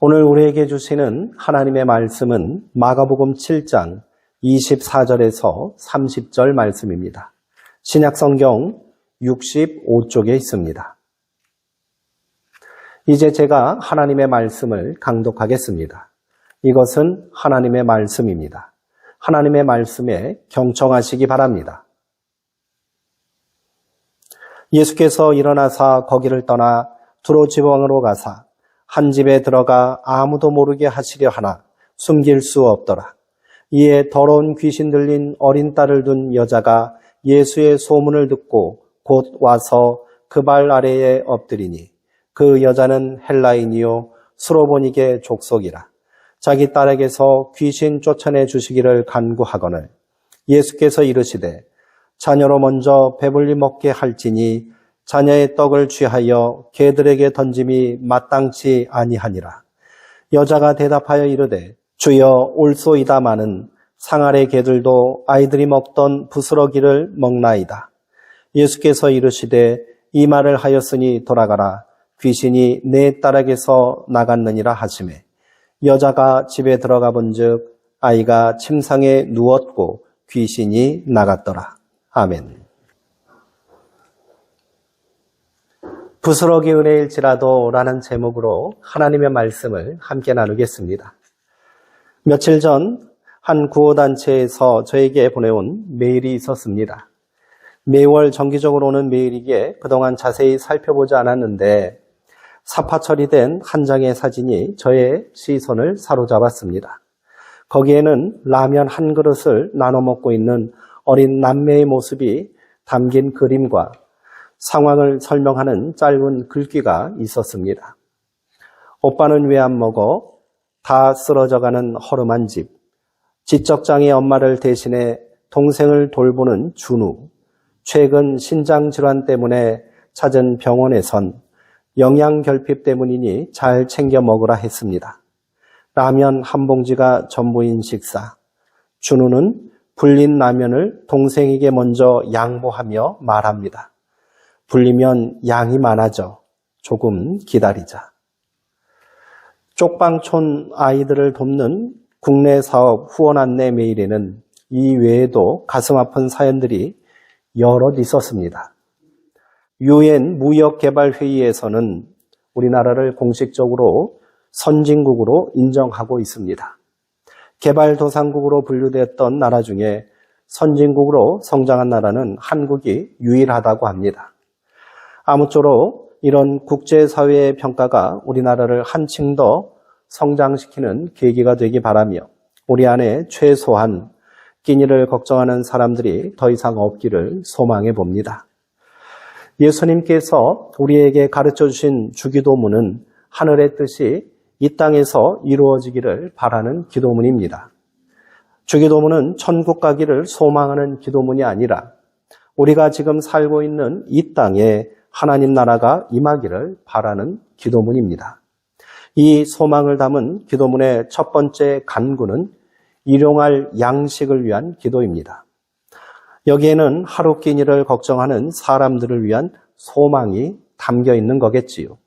오늘 우리에게 주시는 하나님의 말씀은 마가복음 7장 24절에서 30절 말씀입니다. 신약성경 65쪽에 있습니다. 이제 제가 하나님의 말씀을 강독하겠습니다. 이것은 하나님의 말씀입니다. 하나님의 말씀에 경청하시기 바랍니다. 예수께서 일어나사 거기를 떠나 두로 지방으로 가사 한 집에 들어가 아무도 모르게 하시려 하나 숨길 수 없더라. 이에 더러운 귀신 들린 어린 딸을 둔 여자가 예수의 소문을 듣고 곧 와서 그 발 아래에 엎드리니 그 여자는 헬라인이요 수로보니게 족속이라. 자기 딸에게서 귀신 쫓아내 주시기를 간구하거늘 예수께서 이르시되 자녀로 먼저 배불리 먹게 할지니 자녀의 떡을 취하여 개들에게 던짐이 마땅치 아니하니라. 여자가 대답하여 이르되 주여 올소이다마는 상 아래 개들도 아이들이 먹던 부스러기를 먹나이다. 예수께서 이르시되 이 말을 하였으니 돌아가라. 귀신이 내 딸에게서 나갔느니라 하시매 여자가 집에 들어가 본즉 아이가 침상에 누웠고 귀신이 나갔더라. 아멘. 부스러기 은혜일지라도 라는 제목으로 하나님의 말씀을 함께 나누겠습니다. 며칠 전 한 구호단체에서 저에게 보내온 메일이 있었습니다. 매월 정기적으로 오는 메일이기에 그동안 자세히 살펴보지 않았는데 사파 처리된 한 장의 사진이 저의 시선을 사로잡았습니다. 거기에는 라면 한 그릇을 나눠 먹고 있는 어린 남매의 모습이 담긴 그림과 상황을 설명하는 짧은 글귀가 있었습니다. 오빠는 왜 안 먹어? 다 쓰러져가는 허름한 집. 지적장애 엄마를 대신해 동생을 돌보는 준우. 최근 신장질환 때문에 찾은 병원에선 영양결핍 때문이니 잘 챙겨 먹으라 했습니다. 라면 한 봉지가 전부인 식사. 준우는 불린 라면을 동생에게 먼저 양보하며 말합니다. 불리면 양이 많아져. 조금 기다리자. 쪽방촌 아이들을 돕는 국내 사업 후원 안내 메일에는 이 외에도 가슴 아픈 사연들이 여럿 있었습니다. 유엔 무역개발회의에서는 우리나라를 공식적으로 선진국으로 인정하고 있습니다. 개발도상국으로 분류됐던 나라 중에 선진국으로 성장한 나라는 한국이 유일하다고 합니다. 아무쪼록 이런 국제사회의 평가가 우리나라를 한층 더 성장시키는 계기가 되기 바라며 우리 안에 최소한 끼니를 걱정하는 사람들이 더 이상 없기를 소망해 봅니다. 예수님께서 우리에게 가르쳐 주신 주기도문은 하늘의 뜻이 이 땅에서 이루어지기를 바라는 기도문입니다. 주기도문은 천국 가기를 소망하는 기도문이 아니라 우리가 지금 살고 있는 이 땅에 하나님 나라가 임하기를 바라는 기도문입니다. 이 소망을 담은 기도문의 첫 번째 간구는 일용할 양식을 위한 기도입니다. 여기에는 하루 끼니를 걱정하는 사람들을 위한 소망이 담겨 있는 거겠지요.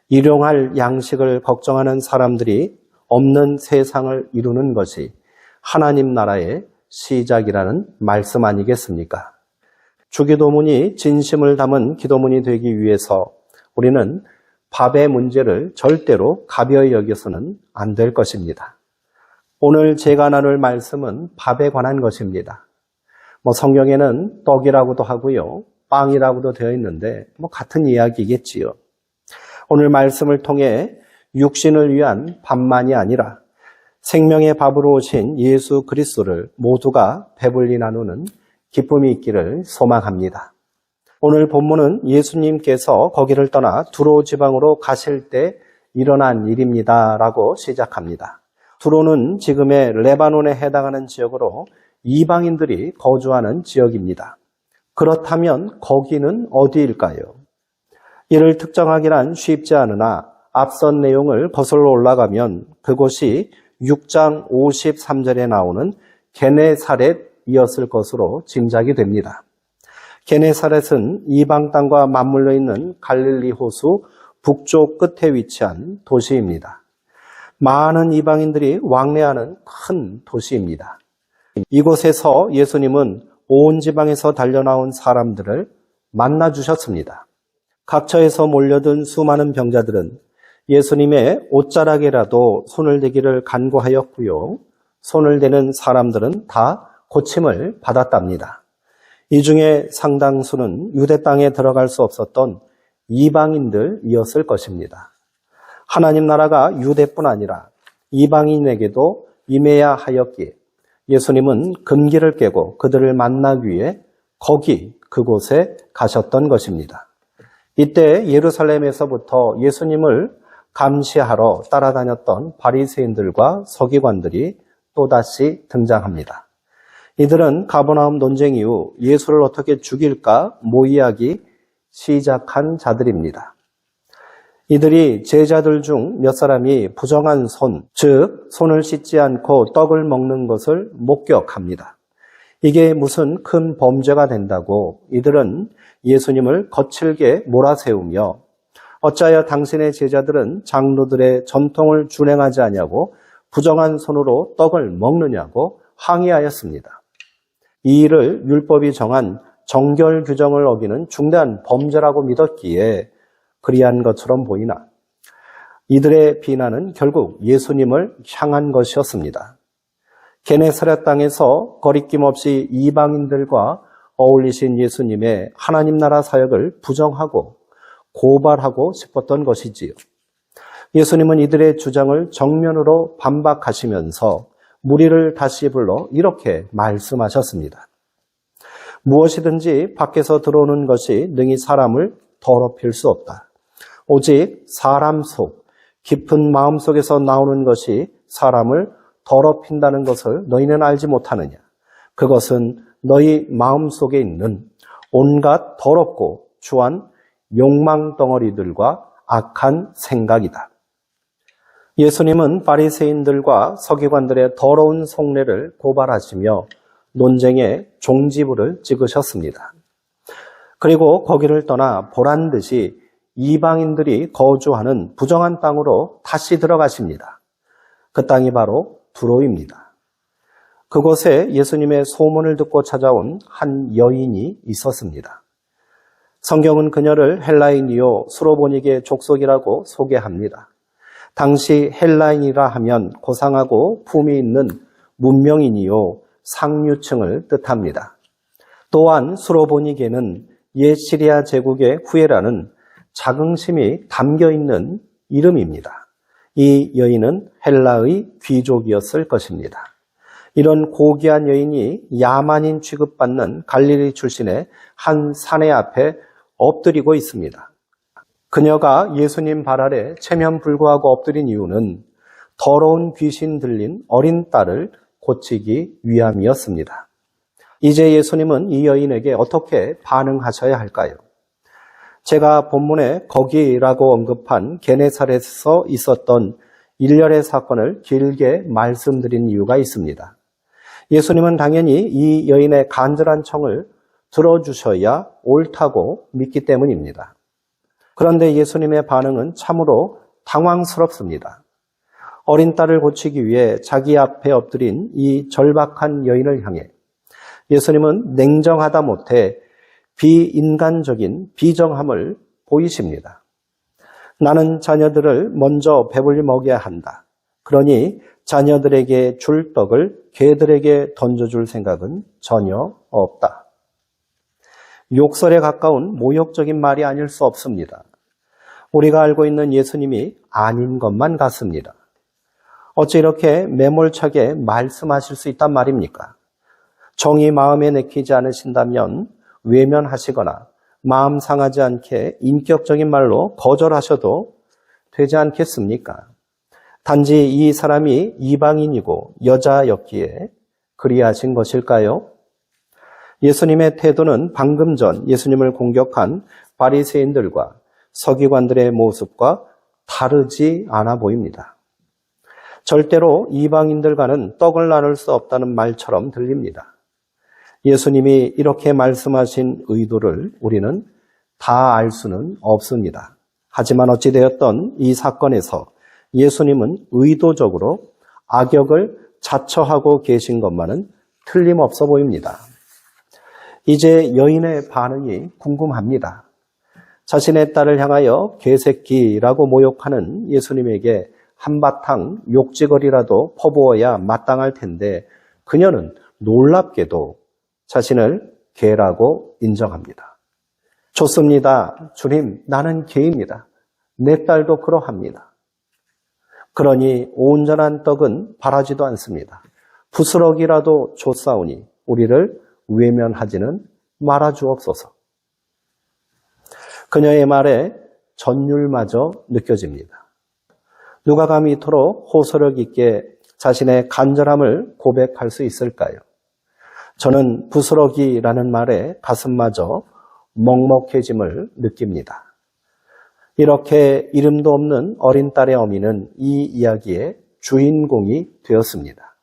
일용할 양식을 걱정하는 사람들이 없는 세상을 이루는 것이 하나님 나라의 시작이라는 말씀 아니겠습니까? 주기도문이 진심을 담은 기도문이 되기 위해서 우리는 밥의 문제를 절대로 가벼이 여겨서는 안 될 것입니다. 오늘 제가 나눌 말씀은 밥에 관한 것입니다. 성경에는 떡이라고도 하고요, 빵이라고도 되어 있는데 같은 이야기겠지요. 오늘 말씀을 통해 육신을 위한 밥만이 아니라 생명의 밥으로 오신 예수 그리스도를 모두가 배불리 나누는 기쁨이 있기를 소망합니다. 오늘 본문은 예수님께서 거기를 떠나 두로 지방으로 가실 때 일어난 일입니다 라고 시작합니다. 두로는 지금의 레바논에 해당하는 지역으로 이방인들이 거주하는 지역입니다. 그렇다면 거기는 어디일까요? 이를 특정하기란 쉽지 않으나 앞선 내용을 거슬러 올라가면 그곳이 6장 53절에 나오는 게네사렛이었을 것으로 짐작이 됩니다. 게네사렛은 이방 땅과 맞물려 있는 갈릴리 호수 북쪽 끝에 위치한 도시입니다. 많은 이방인들이 왕래하는 큰 도시입니다. 이곳에서 예수님은 온 지방에서 달려나온 사람들을 만나 주셨습니다. 각처에서 몰려든 수많은 병자들은 예수님의 옷자락에라도 손을 대기를 간구하였고요. 손을 대는 사람들은 다 고침을 받았답니다. 이 중에 상당수는 유대 땅에 들어갈 수 없었던 이방인들이었을 것입니다. 하나님 나라가 유대뿐 아니라 이방인에게도 임해야 하였기에 예수님은 금기를 깨고 그들을 만나기 위해 그곳에 가셨던 것입니다. 이때 예루살렘에서부터 예수님을 감시하러 따라다녔던 바리새인들과 서기관들이 또다시 등장합니다. 이들은 가버나움 논쟁 이후 예수를 어떻게 죽일까 모의하기 시작한 자들입니다. 이들이 제자들 중 몇 사람이 부정한 즉 손을 씻지 않고 떡을 먹는 것을 목격합니다. 이게 무슨 큰 범죄가 된다고 이들은 예수님을 거칠게 몰아세우며 어찌하여 당신의 제자들은 장로들의 전통을 준행하지 아니하고 부정한 손으로 떡을 먹느냐고 항의하였습니다. 이 일을 율법이 정한 정결 규정을 어기는 중대한 범죄라고 믿었기에 그리한 것처럼 보이나 이들의 비난은 결국 예수님을 향한 것이었습니다. 게네사렛 땅에서 거리낌 없이 이방인들과 어울리신 예수님의 하나님 나라 사역을 부정하고 고발하고 싶었던 것이지요. 예수님은 이들의 주장을 정면으로 반박하시면서 무리를 다시 불러 이렇게 말씀하셨습니다. 무엇이든지 밖에서 들어오는 것이 능히 사람을 더럽힐 수 없다. 오직 사람 속, 깊은 마음 속에서 나오는 것이 사람을 더럽힌다는 것을 너희는 알지 못하느냐. 그것은 너희 마음 속에 있는 온갖 더럽고 추한 욕망 덩어리들과 악한 생각이다. 예수님은 바리새인들과 서기관들의 더러운 속내를 고발하시며 논쟁의 종지부를 찍으셨습니다. 그리고 거기를 떠나 보란듯이 이방인들이 거주하는 부정한 땅으로 다시 들어가십니다. 그 땅이 바로 두로입니다. 그곳에 예수님의 소문을 듣고 찾아온 한 여인이 있었습니다. 성경은 그녀를 헬라인이요 수로보니게 족속이라고 소개합니다. 당시 헬라인이라 하면 고상하고 품위 있는 문명인이요 상류층을 뜻합니다. 또한 수로보니게는 옛 시리아 제국의 후예라는 자긍심이 담겨있는 이름입니다. 이 여인은 헬라의 귀족이었을 것입니다. 이런 고귀한 여인이 야만인 취급받는 갈릴리 출신의 한 사내 앞에 엎드리고 있습니다. 그녀가 예수님 발 아래 체면불구하고 엎드린 이유는 더러운 귀신 들린 어린 딸을 고치기 위함이었습니다. 이제 예수님은 이 여인에게 어떻게 반응하셔야 할까요? 제가 본문에 거기라고 언급한 게네사렛에서 있었던 일련의 사건을 길게 말씀드린 이유가 있습니다. 예수님은 당연히 이 여인의 간절한 청을 들어주셔야 옳다고 믿기 때문입니다. 그런데 예수님의 반응은 참으로 당황스럽습니다. 어린 딸을 고치기 위해 자기 앞에 엎드린 이 절박한 여인을 향해 예수님은 냉정하다 못해 비인간적인 비정함을 보이십니다. 나는 자녀들을 먼저 배불리 먹여야 한다. 그러니 자녀들에게 줄 떡을 개들에게 던져줄 생각은 전혀 없다. 욕설에 가까운 모욕적인 말이 아닐 수 없습니다. 우리가 알고 있는 예수님이 아닌 것만 같습니다. 어찌 이렇게 매몰차게 말씀하실 수 있단 말입니까? 정이 마음에 내키지 않으신다면 외면하시거나 마음 상하지 않게 인격적인 말로 거절하셔도 되지 않겠습니까? 단지 이 사람이 이방인이고 여자였기에 그리하신 것일까요? 예수님의 태도는 방금 전 예수님을 공격한 바리새인들과 서기관들의 모습과 다르지 않아 보입니다. 절대로 이방인들과는 떡을 나눌 수 없다는 말처럼 들립니다. 예수님이 이렇게 말씀하신 의도를 우리는 다 알 수는 없습니다. 하지만 어찌되었던 이 사건에서 예수님은 의도적으로 악역을 자처하고 계신 것만은 틀림없어 보입니다. 이제 여인의 반응이 궁금합니다. 자신의 딸을 향하여 개새끼라고 모욕하는 예수님에게 한바탕 욕지거리라도 퍼부어야 마땅할 텐데 그녀는 놀랍게도 자신을 개라고 인정합니다. 좋습니다. 주님, 나는 개입니다. 내 딸도 그러합니다. 그러니 온전한 떡은 바라지도 않습니다. 부스러기라도 줬사오니 우리를 외면하지는 말아주옵소서. 그녀의 말에 전율마저 느껴집니다. 누가 감히 이토록 호소력 있게 자신의 간절함을 고백할 수 있을까요? 저는 부스러기라는 말에 가슴마저 먹먹해짐을 느낍니다. 이렇게 이름도 없는 어린 딸의 어미는 이 이야기의 주인공이 되었습니다.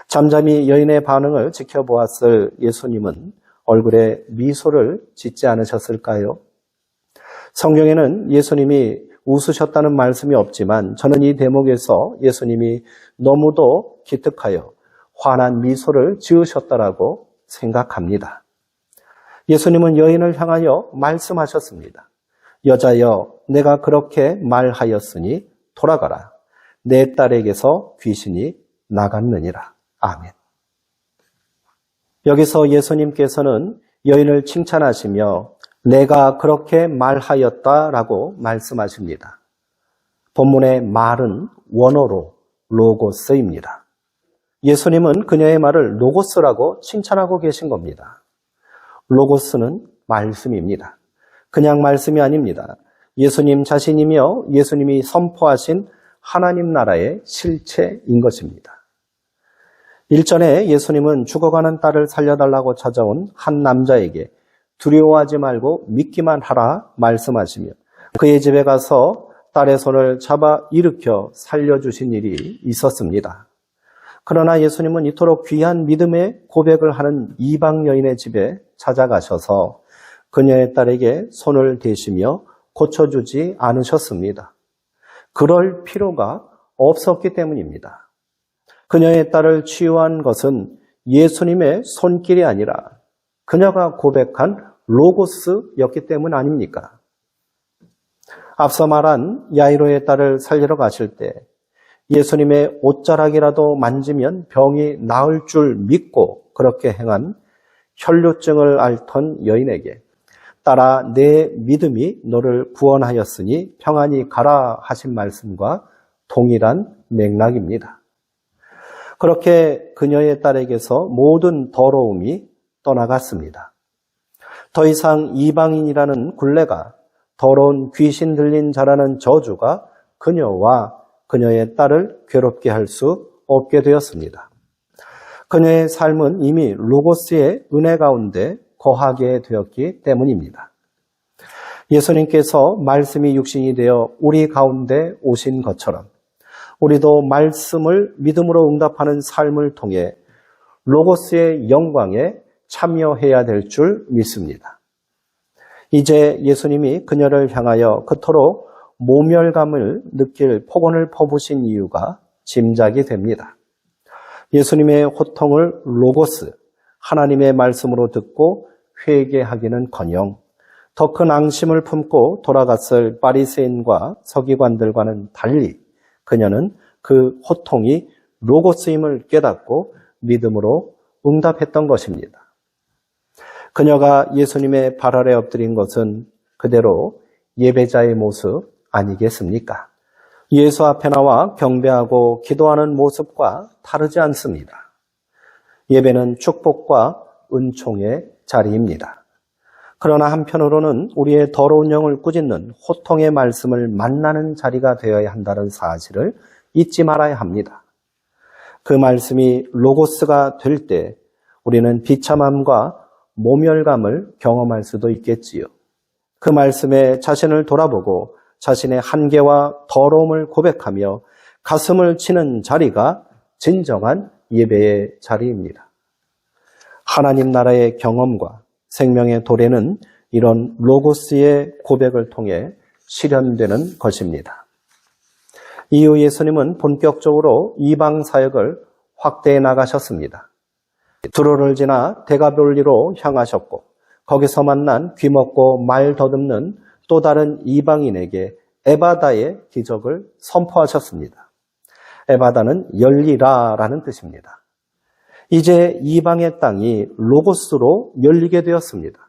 잠잠히 여인의 반응을 지켜보았을 예수님은 얼굴에 미소를 짓지 않으셨을까요? 성경에는 예수님이 웃으셨다는 말씀이 없지만 저는 이 대목에서 예수님이 너무도 기특하여 환한 미소를 지으셨다라고 생각합니다. 예수님은 여인을 향하여 말씀하셨습니다. 여자여, 내가 그렇게 말하였으니 돌아가라. 내 딸에게서 귀신이 나갔느니라. 아멘. 여기서 예수님께서는 여인을 칭찬하시며 내가 그렇게 말하였다라고 말씀하십니다. 본문의 말은 원어로 로고스입니다. 예수님은 그녀의 말을 로고스라고 칭찬하고 계신 겁니다. 로고스는 말씀입니다. 그냥 말씀이 아닙니다. 예수님 자신이며 예수님이 선포하신 하나님 나라의 실체인 것입니다. 일전에 예수님은 죽어가는 딸을 살려달라고 찾아온 한 남자에게 두려워하지 말고 믿기만 하라 말씀하시며 그의 집에 가서 딸의 손을 잡아 일으켜 살려주신 일이 있었습니다. 그러나 예수님은 이토록 귀한 믿음의 고백을 하는 이방 여인의 집에 찾아가셔서 그녀의 딸에게 손을 대시며 고쳐주지 않으셨습니다. 그럴 필요가 없었기 때문입니다. 그녀의 딸을 치유한 것은 예수님의 손길이 아니라 그녀가 고백한 로고스였기 때문 아닙니까? 앞서 말한 야이로의 딸을 살리러 가실 때 예수님의 옷자락이라도 만지면 병이 나을 줄 믿고 그렇게 행한 혈류증을 앓던 여인에게 딸아 내 믿음이 너를 구원하였으니 평안히 가라 하신 말씀과 동일한 맥락입니다. 그렇게 그녀의 딸에게서 모든 더러움이 떠나갔습니다. 더 이상 이방인이라는 굴레가 더러운 귀신 들린 자라는 저주가 그녀와 그녀의 딸을 괴롭게 할 수 없게 되었습니다. 그녀의 삶은 이미 로고스의 은혜 가운데 거하게 되었기 때문입니다. 예수님께서 말씀이 육신이 되어 우리 가운데 오신 것처럼 우리도 말씀을 믿음으로 응답하는 삶을 통해 로고스의 영광에 참여해야 될 줄 믿습니다. 이제 예수님이 그녀를 향하여 그토록 모멸감을 느낄 폭언을 퍼부신 이유가 짐작이 됩니다. 예수님의 호통을 로고스, 하나님의 말씀으로 듣고 회개하기는커녕 더 큰 앙심을 품고 돌아갔을 바리새인과 서기관들과는 달리 그녀는 그 호통이 로고스임을 깨닫고 믿음으로 응답했던 것입니다. 그녀가 예수님의 발 아래 엎드린 것은 그대로 예배자의 모습 아니겠습니까? 예수 앞에 나와 경배하고 기도하는 모습과 다르지 않습니다. 예배는 축복과 은총의 자리입니다. 그러나 한편으로는 우리의 더러운 영을 꾸짖는 호통의 말씀을 만나는 자리가 되어야 한다는 사실을 잊지 말아야 합니다. 그 말씀이 로고스가 될 때 우리는 비참함과 모멸감을 경험할 수도 있겠지요. 그 말씀에 자신을 돌아보고 자신의 한계와 더러움을 고백하며 가슴을 치는 자리가 진정한 예배의 자리입니다. 하나님 나라의 경험과 생명의 도래는 이런 로고스의 고백을 통해 실현되는 것입니다. 이후 예수님은 본격적으로 이방 사역을 확대해 나가셨습니다. 두로를 지나 데가볼리로 향하셨고 거기서 만난 귀먹고 말 더듬는 또 다른 이방인에게 에바다의 기적을 선포하셨습니다. 에바다는 열리라라는 뜻입니다. 이제 이방의 땅이 로고스로 열리게 되었습니다.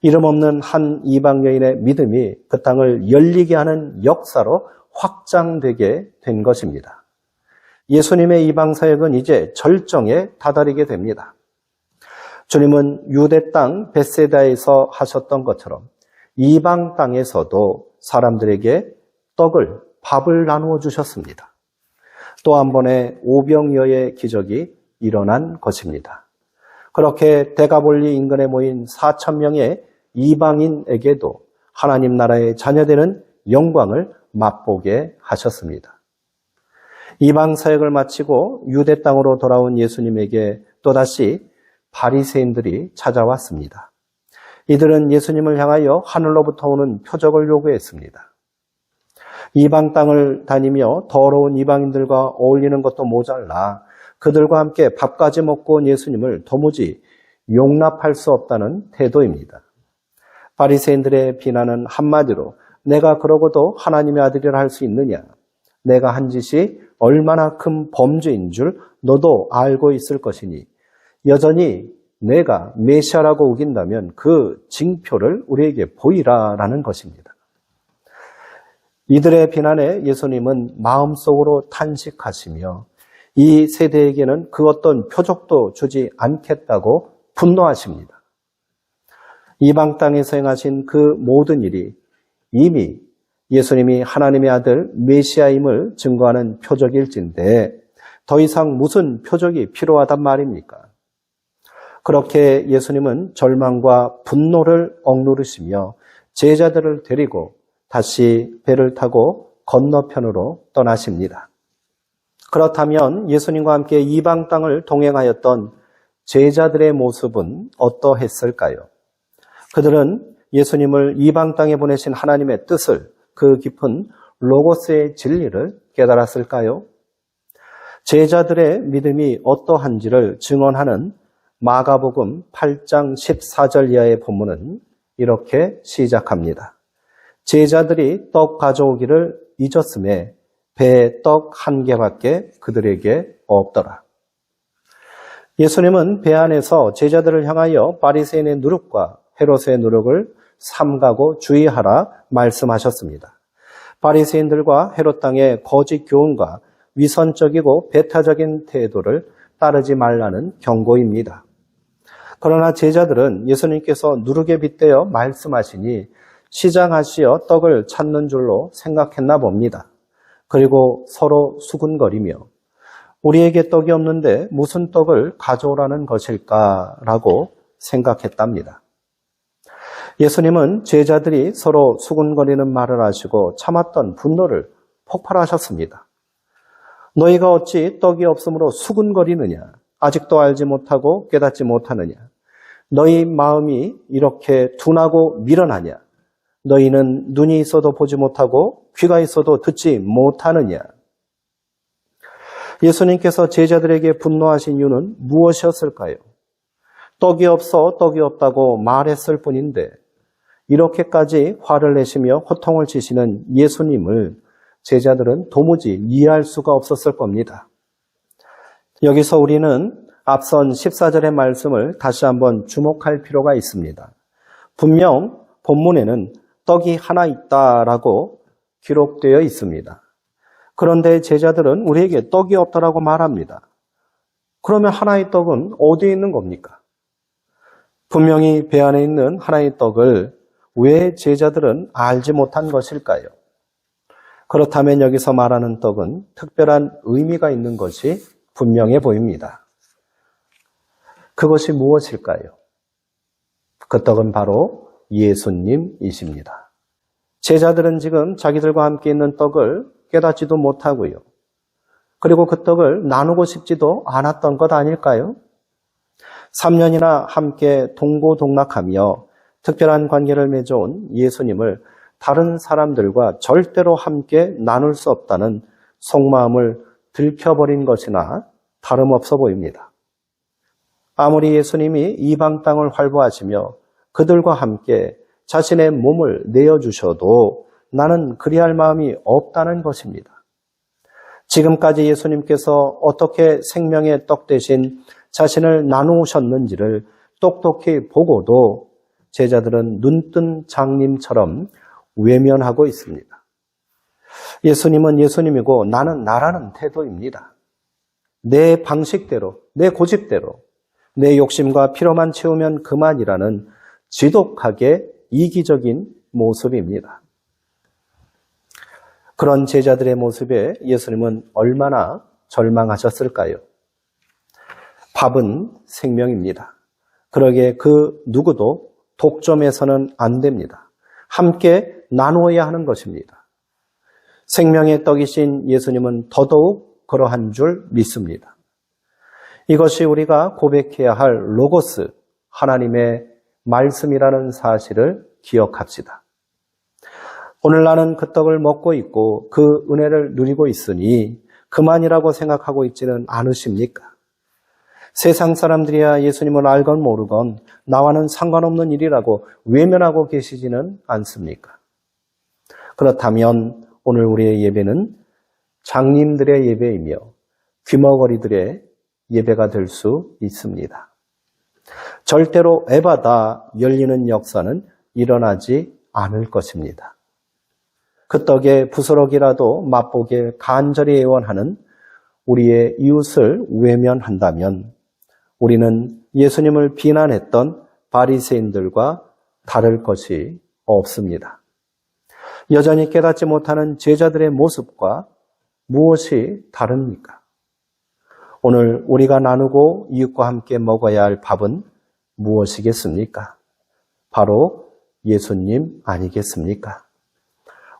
이름 없는 한 이방 여인의 믿음이 그 땅을 열리게 하는 역사로 확장되게 된 것입니다. 예수님의 이방 사역은 이제 절정에 다다르게 됩니다. 주님은 유대 땅 벳세다에서 하셨던 것처럼 이방 땅에서도 사람들에게 밥을 나누어 주셨습니다. 또 한 번의 오병이어의 기적이 일어난 것입니다. 그렇게 데가볼리 인근에 모인 4,000명의 이방인에게도 하나님 나라의 자녀되는 영광을 맛보게 하셨습니다. 이방 사역을 마치고 유대 땅으로 돌아온 예수님에게 또다시 바리새인들이 찾아왔습니다. 이들은 예수님을 향하여 하늘로부터 오는 표적을 요구했습니다. 이방 땅을 다니며 더러운 이방인들과 어울리는 것도 모자라 그들과 함께 밥까지 먹고 온 예수님을 도무지 용납할 수 없다는 태도입니다. 바리새인들의 비난은 한마디로 내가 그러고도 하나님의 아들이라 할 수 있느냐? 내가 한 짓이 얼마나 큰 범죄인 줄 너도 알고 있을 것이니 여전히 내가 메시아라고 우긴다면 그 징표를 우리에게 보이라라는 것입니다. 이들의 비난에 예수님은 마음속으로 탄식하시며 이 세대에게는 그 어떤 표적도 주지 않겠다고 분노하십니다. 이방 땅에서 행하신 그 모든 일이 이미 예수님이 하나님의 아들 메시아임을 증거하는 표적일진데 더 이상 무슨 표적이 필요하단 말입니까? 그렇게 예수님은 절망과 분노를 억누르시며 제자들을 데리고 다시 배를 타고 건너편으로 떠나십니다. 그렇다면 예수님과 함께 이방 땅을 동행하였던 제자들의 모습은 어떠했을까요? 그들은 예수님을 이방 땅에 보내신 하나님의 뜻을 그 깊은 로고스의 진리를 깨달았을까요? 제자들의 믿음이 어떠한지를 증언하는 마가복음 8장 14절 이하의 본문은 이렇게 시작합니다. 제자들이 떡 가져오기를 잊었음에 배에 떡 한 개밖에 그들에게 없더라. 예수님은 배 안에서 제자들을 향하여 바리새인의 누룩과 헤롯의 누룩을 삼가고 주의하라 말씀하셨습니다. 바리새인들과 헤롯 땅의 거짓 교훈과 위선적이고 배타적인 태도를 따르지 말라는 경고입니다. 그러나 제자들은 예수님께서 누룩에 빗대어 말씀하시니 시장하시어 떡을 찾는 줄로 생각했나 봅니다. 그리고 서로 수군거리며 우리에게 떡이 없는데 무슨 떡을 가져오라는 것일까라고 생각했답니다. 예수님은 제자들이 서로 수군거리는 말을 하시고 참았던 분노를 폭발하셨습니다. 너희가 어찌 떡이 없으므로 수군거리느냐? 아직도 알지 못하고 깨닫지 못하느냐? 너희 마음이 이렇게 둔하고 미련하냐? 너희는 눈이 있어도 보지 못하고 귀가 있어도 듣지 못하느냐? 예수님께서 제자들에게 분노하신 이유는 무엇이었을까요? 떡이 없어 떡이 없다고 말했을 뿐인데 이렇게까지 화를 내시며 호통을 치시는 예수님을 제자들은 도무지 이해할 수가 없었을 겁니다. 여기서 우리는 앞선 14절의 말씀을 다시 한번 주목할 필요가 있습니다. 분명 본문에는 떡이 하나 있다라고 기록되어 있습니다. 그런데 제자들은 우리에게 떡이 없다라고 말합니다. 그러면 하나의 떡은 어디에 있는 겁니까? 분명히 배 안에 있는 하나의 떡을 왜 제자들은 알지 못한 것일까요? 그렇다면 여기서 말하는 떡은 특별한 의미가 있는 것이 분명해 보입니다. 그것이 무엇일까요? 그 떡은 바로 예수님이십니다. 제자들은 지금 자기들과 함께 있는 떡을 깨닫지도 못하고요. 그리고 그 떡을 나누고 싶지도 않았던 것 아닐까요? 3년이나 함께 동고동락하며 특별한 관계를 맺어온 예수님을 다른 사람들과 절대로 함께 나눌 수 없다는 속마음을 들켜버린 것이나 다름없어 보입니다. 아무리 예수님이 이방 땅을 활보하시며 그들과 함께 자신의 몸을 내어주셔도 나는 그리할 마음이 없다는 것입니다. 지금까지 예수님께서 어떻게 생명의 떡 대신 자신을 나누셨는지를 똑똑히 보고도 제자들은 눈뜬 장님처럼 외면하고 있습니다. 예수님은 예수님이고 나는 나라는 태도입니다. 내 방식대로, 내 고집대로, 내 욕심과 필요만 채우면 그만이라는 지독하게 이기적인 모습입니다. 그런 제자들의 모습에 예수님은 얼마나 절망하셨을까요? 밥은 생명입니다. 그러기에 그 누구도 독점해서는 안 됩니다. 함께 나누어야 하는 것입니다. 생명의 떡이신 예수님은 더더욱 그러한 줄 믿습니다. 이것이 우리가 고백해야 할 로고스, 하나님의 말씀이라는 사실을 기억합시다. 오늘 나는 그 떡을 먹고 있고 그 은혜를 누리고 있으니 그만이라고 생각하고 있지는 않으십니까? 세상 사람들이야 예수님을 알건 모르건 나와는 상관없는 일이라고 외면하고 계시지는 않습니까? 그렇다면 오늘 우리의 예배는 장님들의 예배이며 귀머거리들의 예배가 될 수 있습니다. 절대로 에바다 열리는 역사는 일어나지 않을 것입니다. 그 떡의 부스러기라도 맛보길 간절히 애원하는 우리의 이웃을 외면한다면 우리는 예수님을 비난했던 바리새인들과 다를 것이 없습니다. 여전히 깨닫지 못하는 제자들의 모습과 무엇이 다릅니까? 오늘 우리가 나누고 이웃과 함께 먹어야 할 밥은 무엇이겠습니까? 바로 예수님 아니겠습니까?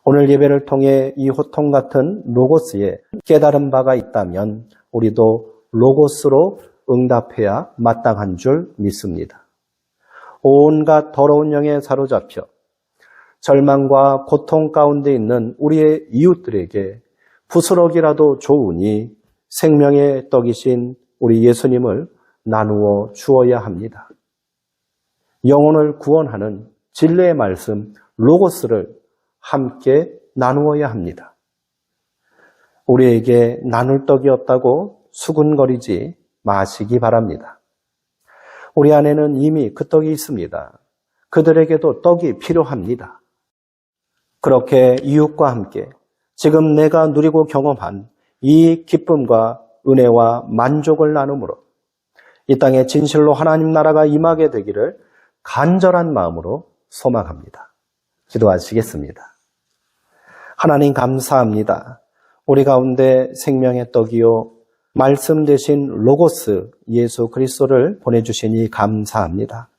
오늘 예배를 통해 이 호통 같은 로고스에 깨달은 바가 있다면 우리도 로고스로 응답해야 마땅한 줄 믿습니다. 온갖 더러운 영에 사로잡혀 절망과 고통 가운데 있는 우리의 이웃들에게 부스러기라도 좋으니 생명의 떡이신 우리 예수님을 나누어 주어야 합니다. 영혼을 구원하는 진리의 말씀 로고스를 함께 나누어야 합니다. 우리에게 나눌 떡이 없다고 수군거리지 마시기 바랍니다. 우리 안에는 이미 그 떡이 있습니다. 그들에게도 떡이 필요합니다. 그렇게 이웃과 함께 지금 내가 누리고 경험한 이 기쁨과 은혜와 만족을 나눔으로 이 땅에 진실로 하나님 나라가 임하게 되기를 간절한 마음으로 소망합니다. 기도하시겠습니다. 하나님 감사합니다. 우리 가운데 생명의 떡이요 말씀 대신 로고스 예수 그리스도를 보내주시니 감사합니다.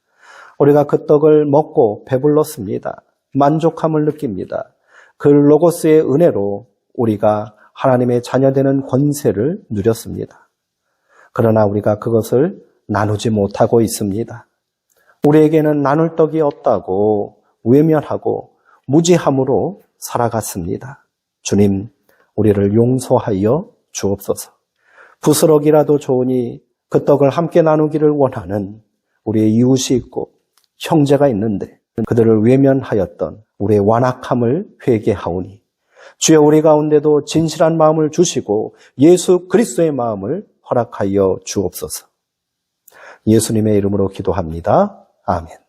우리가 그 떡을 먹고 배불렀습니다. 만족함을 느낍니다. 그 로고스의 은혜로 우리가 하나님의 자녀되는 권세를 누렸습니다. 그러나 우리가 그것을 나누지 못하고 있습니다. 우리에게는 나눌 떡이 없다고 외면하고 무지함으로 살아갔습니다. 주님, 우리를 용서하여 주옵소서. 부스러기라도 좋으니 그 떡을 함께 나누기를 원하는 우리의 이웃이 있고 형제가 있는데 그들을 외면하였던 우리의 완악함을 회개하오니 주여 우리 가운데도 진실한 마음을 주시고 예수 그리스도의 마음을 허락하여 주옵소서. 예수님의 이름으로 기도합니다. 아멘.